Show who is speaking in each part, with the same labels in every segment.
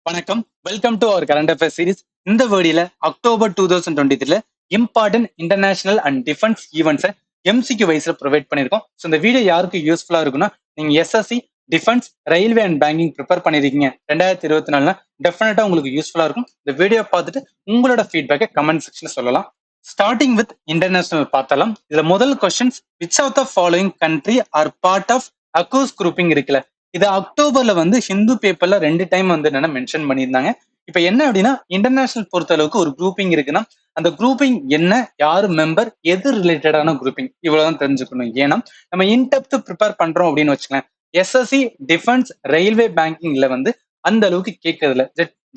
Speaker 1: வணக்கம். Welcome to our current affair series. இந்த வேர்டியில October 2023 important international and defence ஈவெண்ட்ஸை எம்சிக்யூ வைஸ்ல ப்ரொவைட் பண்ணிருக்கோம். ஸோ இந்த வீடியோ யாருக்கு யூஸ்ஃபுல்லா இருக்குன்னா, நீங்க SSC, defence, railway and banking prepare பண்ணிருக்கீங்க 2024 டெஃபினட்டா உங்களுக்கு யூஸ்ஃபுல்லா இருக்கும். இந்த வீடியோ பார்த்துட்டு உங்களோட ஃபீட்பேக்கை கமெண்ட் செக்ஷன்ல சொல்லலாம். ஸ்டார்டிங் வித் இன்டர்நேஷனல் பார்த்தலாம். இதுல முதல் questions, which of the following country are part of AUKUS grouping இருக்குல்ல, இது அக்டோபர்ல ஹிந்து பேப்பர்ல 2 டைம் என்னன்னா மென்ஷன் பண்ணியிருந்தாங்க. இப்ப என்ன அப்படின்னா, இன்டர்நேஷனல் பொறுத்த அளவுக்கு ஒரு குரூப்பிங் இருக்குன்னா, அந்த குரூப்பிங் என்ன, யாரு மெம்பர், எது ரிலேட்டடான குரூப்பிங், இவ்வளவுதான் தெரிஞ்சுக்கணும். ஏன்னா நம்ம இன்டெப்த் ப்ரிப்பேர் பண்றோம் அப்படின்னு வச்சுக்கலாம், எஸ்எஸ்சி, டிஃபென்ஸ், ரயில்வே பேங்கிங்ல அந்த அளவுக்கு கேட்கறதுல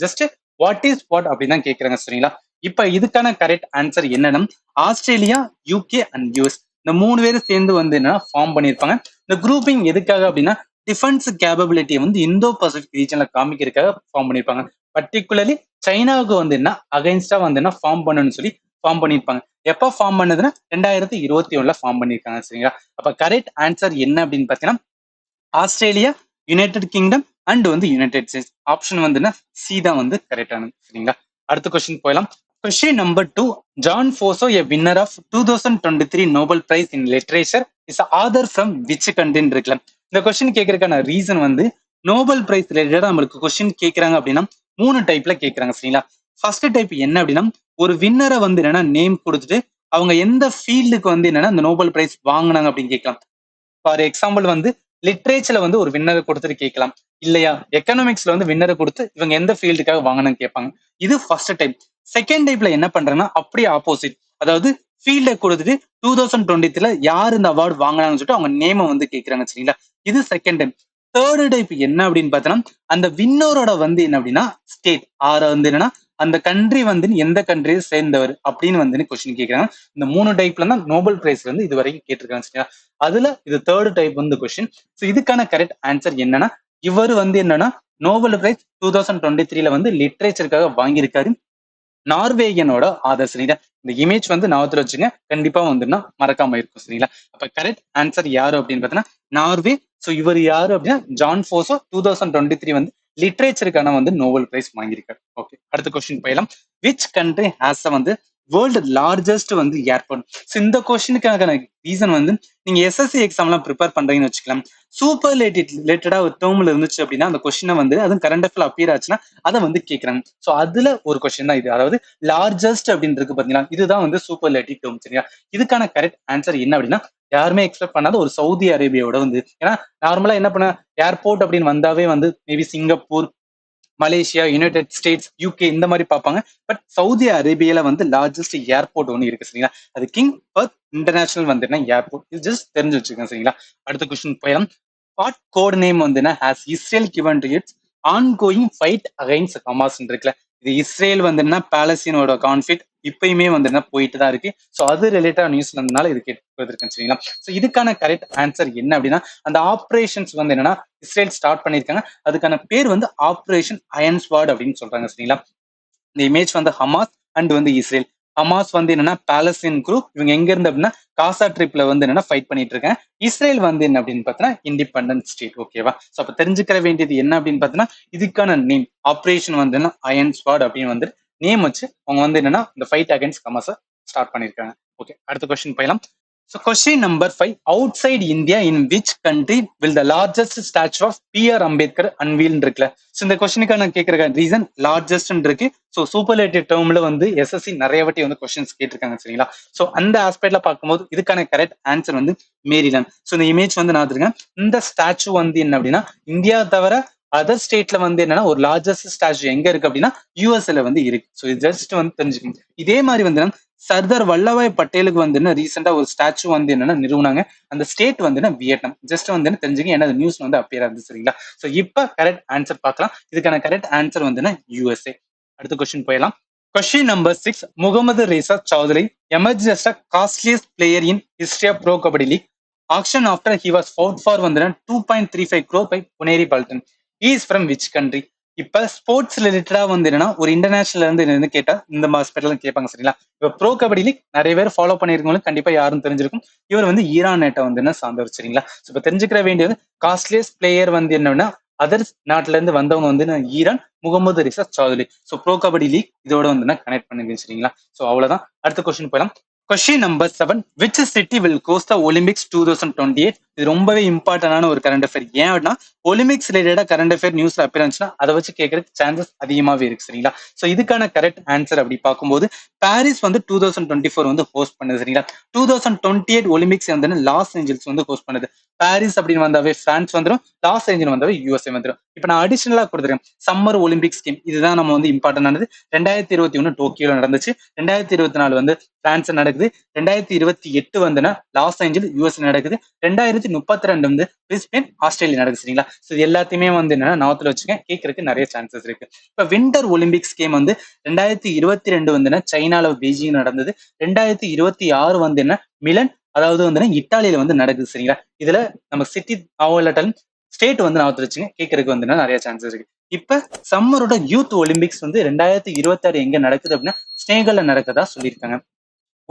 Speaker 1: ஜஸ்ட் வாட் இஸ் வாட் அப்படின்னு தான் கேட்கறாங்க. சரிங்களா? இப்ப இதுக்கான கரெக்ட் ஆன்சர் என்னன்னா, ஆஸ்திரேலியா, யூகே அண்ட் யூஎஸ் இந்த 3 பேரும் சேர்ந்து என்னன்னா ஃபார்ம் பண்ணியிருப்பாங்க. இந்த குரூப்பிங் எதுக்காக அப்படின்னா, டிஃபென்ஸ் கேபபிலிட்டியை இந்தோ பசிபிக் ரீஜன்ல காமிக்கிறதுக்காக ஃபார்ம் பண்ணிருப்பாங்க. பர்டிகுலர்லி சைனாவுக்கு என்ன அகைன்ஸ்டா என்ன ஃபார்ம் பண்ணணும்னு சொல்லி ஃபார்ம் பண்ணிருப்பாங்க. எப்ப ஃபார்ம் பண்ணதுன்னா 2021 ஃபார்ம் பண்ணிருக்காங்க. சரிங்களா? அப்ப கரெக்ட் ஆன்சர் என்ன அப்படின்னு பாத்தீங்கன்னா, Australia, United kingdom and United states. Option C தான் கரெக்டானது. சரிங்களா? அடுத்த கொஸ்டின் போயிடலாம். Question number 2. John Fosso, a winner of 2023 Nobel Prize in Literature, is the author from which country இருக்குல்ல. இந்த கொஸ்டின் கேட்கறதுக்கான ரீசன் நோபல் பிரைஸ் ரிலேட்டடா நம்மளுக்கு கொஸ்டின் கேட்கறாங்க அப்படின்னா 3 டைப்ல கேட்கறாங்க. சரிங்களா? ஃபர்ஸ்ட் டைப் என்ன அப்படின்னா, ஒரு வின்னரை என்னன்னா நேம் கொடுத்துட்டு அவங்க எந்த ஃபீல்டுக்கு என்னன்னா அந்த நோபல் பிரைஸ் வாங்கினாங்க அப்படின்னு கேட்கலாம். ஃபார் எக்ஸாம்பிள் லிட்ரேச்சர்ல ஒரு வின்னரை கொடுத்துட்டு கேட்கலாம். இல்லையா, எக்கனாமிக்ஸ்ல வின்னரை கொடுத்து இவங்க எந்த ஃபீல்டுக்காக வாங்கினான்னு கேட்பாங்க. இது ஃபர்ஸ்ட் டைப். செகண்ட் டைப்ல என்ன பண்றேன்னா அப்படியே ஆப்போசிட். அதாவது ஃபீல்டை கொடுத்துட்டு 2023 யார் இந்த அவார்டு வாங்கினாங்கன்னு சொல்லிட்டு அவங்க நேமை கேட்கறாங்க. சரிங்களா? இது செகண்ட் டைப். தேர்டு டைப் என்ன அப்படின்னு பார்த்தோன்னா, அந்த வின்னரோட என்ன அப்படின்னா ஸ்டேட் ஆற என்னன்னா அந்த கண்ட்ரி எந்த கண்ட்ரியை சேர்ந்தவர் அப்படின்னு கொஸ்டின் கேட்கறாங்க. இந்த 3 டைப்ல தான் நோபல் பிரைஸ் இது வரைக்கும் கேட்டிருக்காங்க. சரிங்களா? அதுல இது தேர்ட் டைப் கொஸ்டின். ஸோ இதுக்கான கரெக்ட் ஆன்சர் என்னன்னா, இவர் என்னன்னா நோபல் பிரைஸ் 2023 லிட்ரேச்சருக்காக வாங்கியிருக்காரு. நார்வேயனோட ஆதர். சரிங்களா? இந்த இமேஜ் ஞாபகத்துல வச்சுங்க, கண்டிப்பா மறக்காம இருக்கும். சரிங்களா? அப்ப கரெக்ட் ஆன்சர் யாரு அப்படின்னு பார்த்தீங்கன்னா நார்வே. ஸோ இவர் யாரு அப்படின்னா ஜான் போசோ 2023 லிட்ரேச்சருக்கான நோபல் பிரைஸ் வாங்கியிருக்காரு. ஓகே, அடுத்த கொஸ்டின் போயிடலாம். Which country has world largest airport. So இந்த கொஸ்டினுக்கான ரீசன் நீங்க எஸ்எஸ்சி எக்ஸாம்லாம் ப்ரிப்பேர் பண்றீங்கன்னு வச்சுக்கலாம், சூப்பர் ரிலேட்டடா ஒரு டேர்ம்ல இருந்துச்சு அப்படின்னா அந்த கொஸ்டினை அதுவும் கரண்ட் அஃபேர்ல அப்பியர் ஆச்சுன்னா அதை கேட்கறாங்க. ஸோ அதுல ஒரு கொஸ்டின் தான் இது. அதாவது லார்ஜஸ்ட் அப்படின்னு இருக்கு பாத்தீங்களா, இதுதான் சூப்பர்லேட்டிவ் டேர்ம். சரியா? இதுக்கான கரெக்ட் ஆன்சர் என்ன அப்படின்னா, யாருமே எக்ஸ்பெக்ட் பண்ணாத ஒரு சவுதி அரேபியாவோட ஏன்னா நார்மலா என்ன பண்ண, ஏர்போர்ட் அப்படின்னு வந்தாவே maybe Singapore, Malaysia, United States, UK இந்த மாதிரி பார்ப்பாங்க. பட் சவுதி அரேபியால லார்ஜஸ்ட் ஏர்போர்ட் ஒன்று இருக்கு. சரிங்களா? அது கிங் பர்த் இன்டர்நேஷனல் ஏர்போர்ட். இது ஜஸ்ட் தெரிஞ்சு வச்சுக்கோங்க. சரிங்களா? அடுத்த கொஸ்டின் போயிடலாம். What code name has Israel given to its ongoing fight against Hamas இருக்குல்ல. இது இஸ்ரேல் பாலஸ்தீனோட கான்ஃபிளிக்ட் இப்பயுமே போயிட்டு தான் இருக்கு. ஸோ அது ரிலேட்டட் நியூஸ்ல இருந்தனால இது கேட்டு. சரிங்களா? ஸோ இதுக்கான கரெக்ட் ஆன்சர் என்ன அப்படின்னா, அந்த ஆப்ரேஷன்ஸ் என்னன்னா இஸ்ரேல் ஸ்டார்ட் பண்ணியிருக்காங்க. அதுக்கான பேர் ஆப்ரேஷன் அயன் ஸ்வாட் அப்படின்னு சொல்றாங்க. சரிங்களா? இந்த image Hamas and Israel. Hamas என்னன்னா பாலஸ்தீன் குரூப். இவங்க எங்க இருந்து அப்படின்னா காசா ட்ரிப்ல என்னன்னா ஃபைட் பண்ணிட்டு இருக்காங்க. இஸ்ரேல் என்ன அப்படின்னு பார்த்தீங்கன்னா இண்டிபெண்டன்ட் ஸ்டேட். ஓகேவா? ஸோ அப்ப தெரிஞ்சுக்கிற வேண்டியது என்ன அப்படின்னு பார்த்தீங்கன்னா, இதுக்கான நேம் ஆப்ரேஷன் அயன் ஸ்வாட் அப்படின்னு நேம் வச்சு அவங்க என்னன்னா இந்த ஃபைட் அகைன்ஸ்ட் ஹமாஸை ஸ்டார்ட் பண்ணியிருக்காங்க. ஓகே, அடுத்த கொஸ்டின் போயிடலாம். So question number 5. Outside India, in which country will the largest statue of P.R. Ambedkar unveiled இருக்குல்ல. ஸோ இந்த கொஸ்டினுக்கான கேட்கற ரீசன் லார்ஜஸ்ட் இருக்கு. ஸோ சூப்பர்லேட்டிவ் டேர்ம்ல எஸ்எஸ்சி நிறைய வாட்டி கொஸ்டின்ஸ் கேட்டிருக்காங்க. சரிங்களா? ஸோ அந்த ஆஸ்பெக்ட்ல பார்க்கும்போது இதுக்கான கரெக்ட் ஆன்சர் மேரிலாந்து. ஸோ இந்த இமேஜ் நான் இருக்கேன். இந்த ஸ்டாச்சு என்ன அப்படின்னா, இந்தியா தவிர அதர் ஸ்டேட்ல என்னன்னா ஒரு லார்ஜஸ்ட் ஸ்டாச்சு எங்க இருக்கு அப்படின்னா யூஎஸ்ல இருக்கு. ஸோ இது ஜஸ்ட் தெரிஞ்சுக்கணும். இதே மாதிரி சர்தார் வல்லபாய் பட்டேலுக்கு ரீசெண்டா ஒரு ஸ்டாச்சு என்னன்னா நிறுவனாங்க. அந்த ஸ்டேட் வியட்நாம். ஜஸ்ட் தெரிஞ்சுக்க, ஏன்னா நியூஸ் அப்பியர் ஆகுது. சரிங்களா? ஸோ இப்ப கரெக்ட் ஆன்சர் பார்க்கலாம். இதுக்கான கரெக்ட் ஆன்சர் யூஎஸ்ஏ. அடுத்த கொஸ்டின் போயிடலாம். Question number 6. Muhammad Reza Chaudhary emerged as the costliest player in history of Pro Kabaddi League auction after he was fought for 2.35 crore by Puneri Baltan. He is from which country? இப்ப sports ரிலேட்டடா என்னன்னா ஒரு international இருந்து கேட்டா இந்த hospital கேட்பாங்க. சரிங்களா? இப்ப ப்ரோ கபடி லீக் நிறைய பேர் ஃபாலோ பண்ணிருக்கவங்களுக்கு கண்டிப்பா யாரும் தெரிஞ்சிருக்கும். இவர் ஈரான் நேட்டை சார்ந்தவர். சரிங்களா? இப்ப தெரிஞ்சுக்கிற வேண்டியது காஸ்ட்லியஸ்ட் பிளேயர் என்னன்னா அதர் நாட்டுல இருந்து வந்தவங்க வந்து Iran, Mohammad Reza Chaudhary. So Pro Kabaddi League இதோட வந்து கனெக்ட் பண்ணுங்க சரிங்களா. ஸோ அவ்வளவுதான். அடுத்த கொஸ்டின் போயிடலாம். Question number 7. Which city will host the Olympics 2028? இது ரொம்பவே இம்பார்ட்டன்டான ஒரு கரண்ட் அஃபேர். ஏன் அப்படின்னா ஒலிம்பிக்ஸ் ரிலேட்டடா கரண்ட் அஃபேர் நியூஸ்ல அப்பியரன்ஸ்னா அதை வச்சு கேட்கறதுக்கு சான்சஸ் அதிகமாவே இருக்கு சரிங்களா. ஸோ இதுக்கான கரெக்ட் ஆன்சர் அப்படி பார்க்கும்போது பாரிஸ் வந்து 2024 வந்து ஹோஸ்ட் பண்ணுது சரிங்களா. 2028 ஒலிம்பிக்ஸ் வந்து லாஸ் ஏஞ்சல்ஸ் வந்து ஹோஸ்ட் பண்ணுது. பாரிஸ் அப்படின்னு வந்தாவே பிரான்ஸ் வந்துடும், லாஸ் ஏஞ்சல் வந்தாவே யூஎஸ்ஏ வந்துடும். இப்போ நான் அடிஷனலா கொடுத்துருக்கேன் சம்மர் ஒலிம்பிக்ஸ் கேம். இதுதான் நம்ம வந்து இம்பார்ட்டன் ஆனது. 2021 டோக்கியோல நடந்துச்சு, 2024 வந்து பிரான்ஸ் நடக்குது, 2028 வந்துன்னா லாஸ் ஏஞ்சல் யூஎஸ் நடக்குது, 2032 வந்து பிரிஸ்பேன் ஆஸ்திரேலியா நடக்குது சரிங்களா. ஸோ இது எல்லாத்தையுமே வந்து என்னன்னா நாத்துல வச்சுக்க கேட்கறதுக்கு நிறைய சான்சஸ் இருக்கு. இப்போ விண்டர் ஒலிம்பிக்ஸ் கேம் வந்து 2022 வந்துன்னா சைனால பெய்ஜிங் நடந்தது, 2026 வந்து என்ன மிலன் அதாவது வந்து இட்டாலியில வந்து நடக்குது சரிங்களா. இதுல நம்ம சிட்டி இல்லாட்டாலும் ஸ்டேட் வந்து நான் வச்சுங்க கேட்கறதுக்கு வந்து நிறைய சான்சஸ் இருக்கு. இப்ப சம்மரோட யூத் ஒலிம்பிக்ஸ் வந்து 2026 எங்க நடக்குது அப்படின்னா ஸ்னேகல்ல நடக்கதா சொல்லியிருக்காங்க.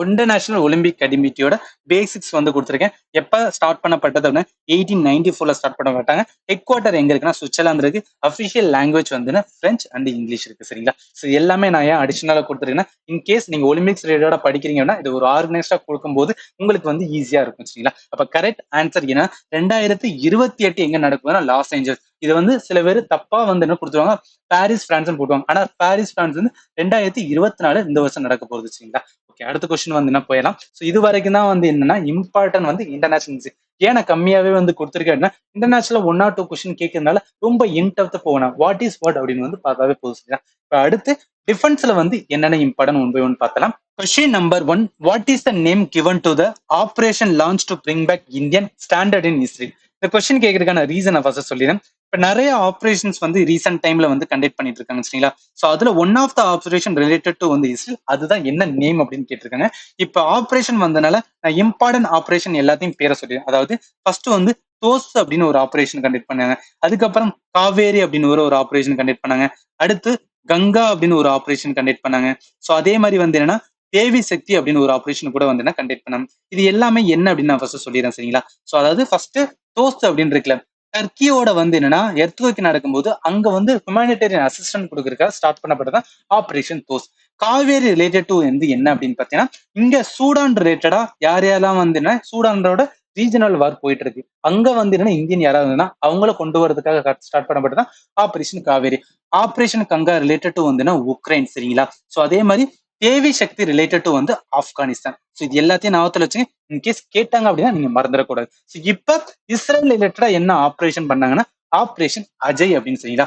Speaker 1: இன்டர்நேஷனல் ஒலிம்பிக் கமிட்டியோட பேசிக்ஸ் வந்து கொடுத்துருக்கேன். எப்ப ஸ்டார்ட் பண்ணப்பட்டது அப்படின்னா 1894 ஸ்டார்ட் பண்ணப்பட்டாங்க. ஹெட் குவார்டர் எங்க இருக்குன்னா சுவிட்சர்லாந்து இருக்கு. அபிஷியல் லாங்குவேஜ் வந்து பிரெஞ்சு அண்ட் இங்கிலீஷ் இருக்கு சரிங்களா. ஸோ எல்லாமே நான் ஏன் அடிஷனலா கொடுத்துருக்கேன்னா இன்கேஸ் நீங்க ஒலிம்பிக்ஸ் ரிலேட்டடா படிக்கிறீங்கன்னா இது ஒரு ஆர்கனைஸ்டா கொடுக்கும்போது உங்களுக்கு வந்து ஈஸியா இருக்கும் சரிங்களா. அப்ப கரெக்ட் ஆன்சர் ஏன்னா 2028 எங்க நடக்குதுன்னா லாஸ் ஏஞ்சல்ஸ். இது வந்து சில பேர் தப்பா வந்து என்ன கொடுத்துருவாங்க பாரிஸ் பிரான்ஸ் போட்டுவாங்க. ஆனா பாரிஸ் பிரான்ஸ் வந்து 2024 இந்த வருஷம் நடக்க போகுது சரிங்களா. ஓகே, அடுத்த கொஸ்டின் வந்து என்ன போயிடலாம். ஸோ இது வரைக்கும் தான் வந்து என்னன்னா இம்பார்ட்டன் வந்து இன்டர்நேஷனல். ஏன்னா கம்மியாவே வந்து கொடுத்துருக்கேன். இன்டர்நேஷனல் 1 or 2 கொஸ்டின் கேட்கறதுனால ரொம்ப இன்டெப்த் போகணும். வாட் இஸ் வாட் அப்படின்னு வந்து பார்த்தாவே போதும் சரிங்களா. இப்போ அடுத்து டிஃபென்ஸ்ல வந்து என்னென்ன இம்பார்ட்டன் ஒன் பை ஒன் பார்த்தலாம். Question number 1. What is the name given to the operation launch to bring back Indian standard in history? இந்த கொஸ்டின் கேட்கறதுக்கான ரீசன் ஃபர்ஸ்ட் சொல்லிடுறேன். இப்ப நிறைய ஆபரேஷன்ஸ் வந்து ரீசென்ட் டைம்ல வந்து கண்டக்ட் பண்ணிட்டு இருக்காங்க சரிங்களா. சோ அதுல one of the operation related to வந்து இஸ்ரேல். அதுதான் என்ன நேம் அப்படின்னு கேட்டிருக்காங்க. இப்ப ஆபரேஷன் வந்தனால நான் இம்பார்ட்டன்ட் ஆபரேஷன் எல்லாத்தையும் பேரை சொல்லிடுறேன். அதாவது ஃபர்ஸ்ட் வந்து தோஸ் அப்படின்னு ஒரு ஆபரேஷன் கண்டக்ட் பண்ணாங்க. அதுக்கப்புறம் காவேரி அப்படின்னு ஒரு ஆபரேஷன் கண்டக்ட் பண்ணாங்க. அடுத்து கங்கா அப்படின்னு ஒரு ஆபரேஷன் கண்டக்ட் பண்ணாங்க. சோ அதே மாதிரி வந்து என்னன்னா தேவி சக்தி அப்படின்னு ஒரு ஆபரேஷன் கூட வந்து கண்டக்ட் பண்ணாங்க. இது எல்லாமே என்ன அப்படின்னு நான் ஃபர்ஸ்ட் சொல்லிடுறேன் சரிங்களா. சோ அதாவது ஃபர்ஸ்ட் தோஸ் அப்படின்னு இருக்குல்ல, டர்க்கியோட வந்து என்னன்னா எர்த்குவேக் நடக்கும்போது அங்க வந்து ஹியூமானிட்டேரியன் அசிஸ்டன்ட் கொடுக்கறதுக்காக ஸ்டார்ட் பண்ணப்பட்டதான் operation Dost. Kaveri related to வந்து என்ன அப்படின்னு பாத்தீங்கன்னா இங்க சூடான் ரிலேட்டடா யார் யாரெல்லாம் வந்து என்ன சூடானோட ரீஜனல் வார் போயிட்டு இருக்கு. அங்க வந்து என்னன்னா இந்தியன் யாராவது அவங்கள கொண்டு வரதுக்காக ஸ்டார்ட் பண்ணப்பட்டதான் operation Kaveri. Operation Ganga related to வந்து உக்ரைன் சரிங்களா. சோ அதே மாதிரி தேவி சக்தி ரிலேட்டட் டு வந்து ஆப்கானிஸ்தான். ஸோ இது எல்லாத்தையும் ஞாபகத்துல வச்சுங்க. இன்கேஸ் கேட்டாங்க அப்படின்னா நீங்க மறந்துடக்கூடாது. ஸோ இப்ப இஸ்ரேல் ரிலேட்டடா என்ன ஆபரேஷன் பண்ணாங்கன்னா ஆபரேஷன் அஜய் அப்படின்னு சரிங்களா.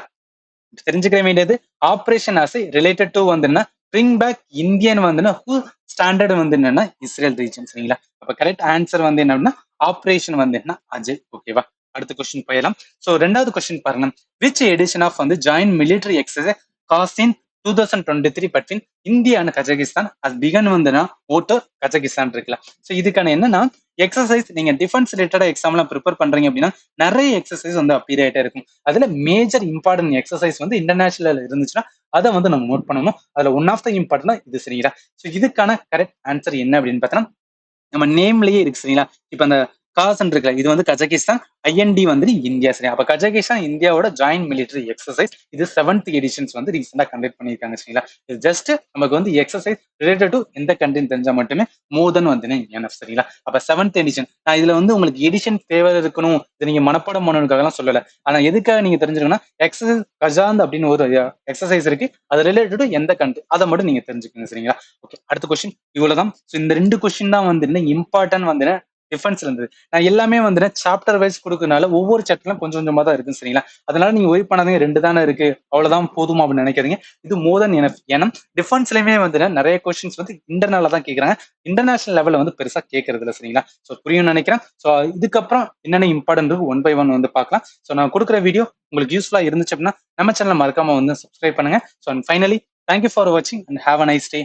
Speaker 1: தெரிஞ்சுக்க வேண்டியது ஆபரேஷன் அஜய் ரிலேட்டட் டு வந்து பிரிங் பேக் இந்தியன் வந்து ஸ்டாண்டர்ட் வந்து என்னன்னா இஸ்ரேல் ரீஜன் சரிங்களா. அப்ப கரெக்ட் ஆன்சர் வந்து என்ன அப்படின்னா ஆபரேஷன் வந்து என்ன அஜய். ஓகேவா, அடுத்த கொஸ்டின் போயிடலாம். ஸோ ரெண்டாவது கொஸ்டின் பாருங்க. விச் எடிஷன் ஆஃப் வந்து ஜாயின்ட் மிலிட்டரி எக்ஸசைஸ் காசின் 2023 பற்றின் இந்தியா அண்ட் கஜகிஸ்தான் அது பிகன் வந்துன்னா ஓட்டோ கஜகிஸ்தான் இருக்குல்ல. ஸோ இதுக்கான என்னன்னா எக்ஸசைஸ் நீங்க டிஃபென்ஸ் ரிலேட்டடா எக்ஸாம்லாம் ப்ரிப்பேர் பண்றீங்க அப்படின்னா நிறைய எக்ஸசைஸ் வந்து அப்பியர் ஆயிட்டே இருக்கும். அதுல மேஜர் இம்பார்ட்டன்ட் எக்ஸசைஸ் வந்து இன்டர்நேஷனல் இருந்துச்சுன்னா அதை வந்து நம்ம நோட் பண்ணணும். அதுல ஒன் ஆஃப் த இம்பார்ட்டன் இது சரிங்களா. ஸோ இதுக்கான கரெக்ட் ஆன்சர் என்ன அப்படின்னு பார்த்தோம்னா நம்ம நேம்லயே இருக்கு சரிங்களா. இப்ப அந்த காசன் இருக்குல்ல இது வந்து கஜகிஸ்தான், ஐஎன்டி வந்து இந்தியா சரியா. அப்ப கஜகிஸ்தான் இந்தியாவோட ஜாயின்ட் மிலிட்டரி எக்ஸசைஸ். இது 7th எடிஷன்ஸ் வந்து ரீசெண்டா கண்டக்ட் பண்ணியிருக்காங்க சரிங்களா. இது ஜஸ்ட் நமக்கு வந்து எக்ஸசைஸ் ரிலேட்டட் டு எந்த கண்ட்ரின்னு தெரிஞ்சா மட்டுமே மோதன் வந்து என்எஃப் சரிங்களா. அப்ப 7th எடிஷன் நான் இதுல வந்து உங்களுக்கு எடிஷன் ஃபேவர் இருக்கணும் இது நீங்க மனப்பாடம் பண்ணணுக்காகலாம் சொல்லல. ஆனா எதுக்காக நீங்க தெரிஞ்சுக்கணும்னா எக்ஸசைஸ் கஜாந்த் அப்படின்னு ஒரு எக்ஸசைஸ் இருக்கு. அது ரிலேட்டட் டு எந்த கண்ட்ரி அதை மட்டும் நீங்க தெரிஞ்சுக்கோங்க சரிங்களா. ஓகே, அடுத்த கொஸ்டின் இவ்வளவுதான். ஸோ இந்த 2 கொஸ்டின் தான் வந்து இம்பார்ட்டன்ட் வந்து டிஃபென்ஸ்ல இருந்தது. நான் எல்லாமே வந்து சாப்டர் வைஸ் கொடுக்கறதுனால ஒவ்வொரு சாப்டர்லாம் கொஞ்சம் கொஞ்சமா தான் இருக்கு சரிங்களா. அதனால நீங்க ஒய் பண்ணாதீங்க 2 தானே இருக்கு அவ்வளவுதான் போதுமா அப்படின்னு நினைக்காதீங்க. இது மோர் தென் எனஃப். ஏன்னா டிஃபென்ஸ்லயுமே வந்து நிறைய கொஸ்டின்ஸ் வந்து இன்டர்னலா தான் கேட்கறாங்க. இன்டர்நேஷனல் லெவல்ல வந்து பெருசா கேட்கறது இல்லை சரிங்களா. ஸோ புரியும் நினைக்கிறேன். ஸோ இதுக்கப்புறம் என்னென்ன இம்பார்ட்டன்ட் இருக்கு ஒன் பை ஒன் வந்து பார்க்கலாம். ஸோ நான் கொடுக்குற வீடியோ உங்களுக்கு யூஸ்ஃபுல்லா இருந்துச்சு அப்படின்னா நம்ம சேனல் மறக்காம வந்து சப்ஸ்கிரைப் பண்ணுங்க. ஸோ ஃபைனலி தேங்க்யூ ஃபார் வாட்சிங் and have a nice day.